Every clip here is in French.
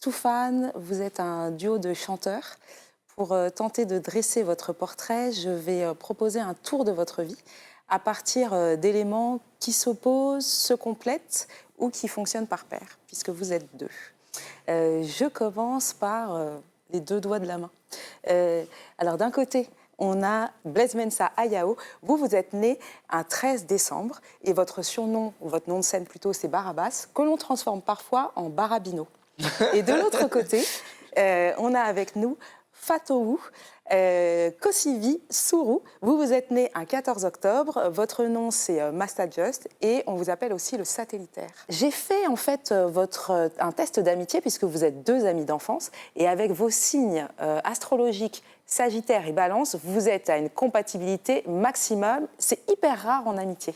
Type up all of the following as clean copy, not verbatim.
Toufan, vous êtes un duo de chanteurs. Pour tenter de dresser votre portrait, je vais proposer un tour de votre vie à partir d'éléments qui s'opposent, se complètent ou qui fonctionnent par paire, puisque vous êtes deux. Je commence par les deux doigts de la main. Alors d'un côté, on a Blaise Mensa Ayao. Vous êtes né un 13 décembre et votre surnom, ou votre nom de scène plutôt, c'est Barabas, que l'on transforme parfois en Barabino. Et de l'autre côté, on a avec nous Fatou Kosivi Sourou. Vous êtes né un 14 octobre, votre nom c'est Masta Just et on vous appelle aussi le satellitaire. J'ai fait en fait un test d'amitié puisque vous êtes deux amis d'enfance et avec vos signes astrologiques Sagittaire et Balance, vous êtes à une compatibilité maximum. C'est hyper rare en amitié.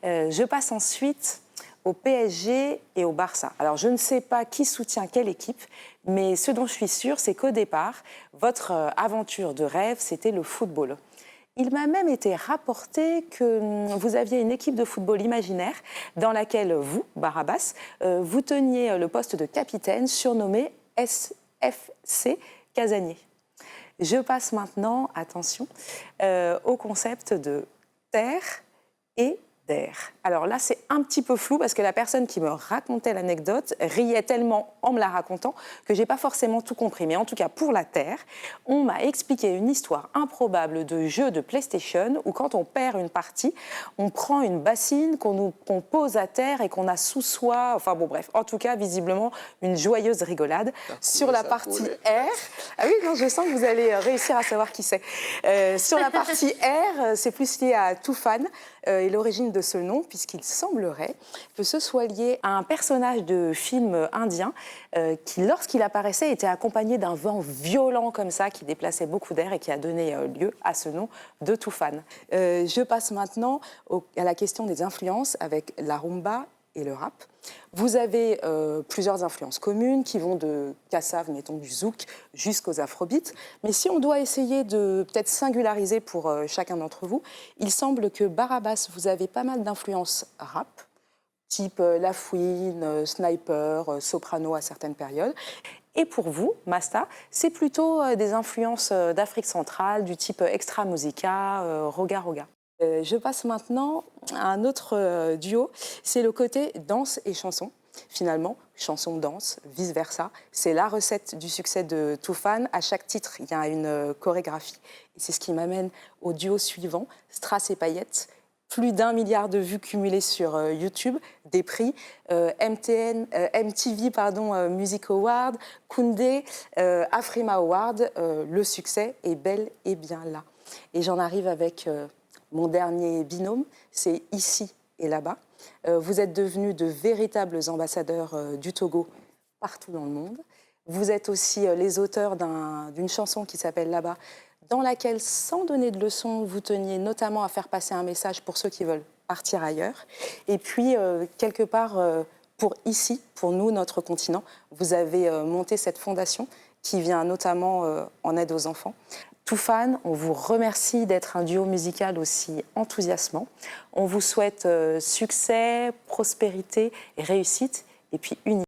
Je passe ensuite au PSG et au Barça. Alors, je ne sais pas qui soutient quelle équipe, mais ce dont je suis sûre, c'est qu'au départ, votre aventure de rêve, c'était le football. Il m'a même été rapporté que vous aviez une équipe de football imaginaire dans laquelle vous, Barabas, vous teniez le poste de capitaine surnommé SFC Casanier. Je passe maintenant, attention, au concept de terre et d'air. Alors là, c'est un petit peu flou parce que la personne qui me racontait l'anecdote riait tellement en me la racontant que j'ai pas forcément tout compris. Mais en tout cas, pour la Terre, on m'a expliqué une histoire improbable de jeu de PlayStation où quand on perd une partie, on prend une bassine qu'on pose à terre et qu'on a sous soi. Enfin bon, bref. En tout cas, visiblement, une joyeuse rigolade. Sur la partie R... Ah oui, non, je sens que vous allez réussir à savoir qui c'est. Sur la partie R, c'est plus lié à Toufan et l'origine de ce nom, puisqu'il semblerait que ce soit lié à un personnage de film indien qui, lorsqu'il apparaissait, était accompagné d'un vent violent comme ça, qui déplaçait beaucoup d'air et qui a donné lieu à ce nom de Toufan. Je passe maintenant à la question des influences avec la rumba et le rap. Vous avez plusieurs influences communes qui vont de Kassav, mettons du zouk, jusqu'aux afrobeats. Mais si on doit essayer de peut-être singulariser pour chacun d'entre vous, il semble que Barabas, vous avez pas mal d'influences rap, type La Fouine, Sniper, Soprano à certaines périodes. Et pour vous, Masta, c'est plutôt des influences d'Afrique centrale, du type Extra Musica, Roga Roga. Je passe maintenant à un autre duo, c'est le côté danse et chanson. Finalement, chanson-danse, vice-versa. C'est la recette du succès de Toufan. À chaque titre, il y a une chorégraphie. Et c'est ce qui m'amène au duo suivant, Strass et Paillettes. Plus d'1 milliard de vues cumulées sur YouTube, des prix, MTV Music Award, Koundé, Afrima Award. Le succès est bel et bien là. Et j'en arrive avec mon dernier binôme, c'est ici et là-bas. Vous êtes devenus de véritables ambassadeurs du Togo partout dans le monde. Vous êtes aussi les auteurs d'une chanson qui s'appelle Là-bas, dans laquelle, sans donner de leçons, vous teniez notamment à faire passer un message pour ceux qui veulent partir ailleurs. Et puis, quelque part, pour ici, pour nous, notre continent, vous avez monté cette fondation qui vient notamment en aide aux enfants. Toufan, on vous remercie d'être un duo musical aussi enthousiasmant. On vous souhaite succès, prospérité et réussite, et puis unité.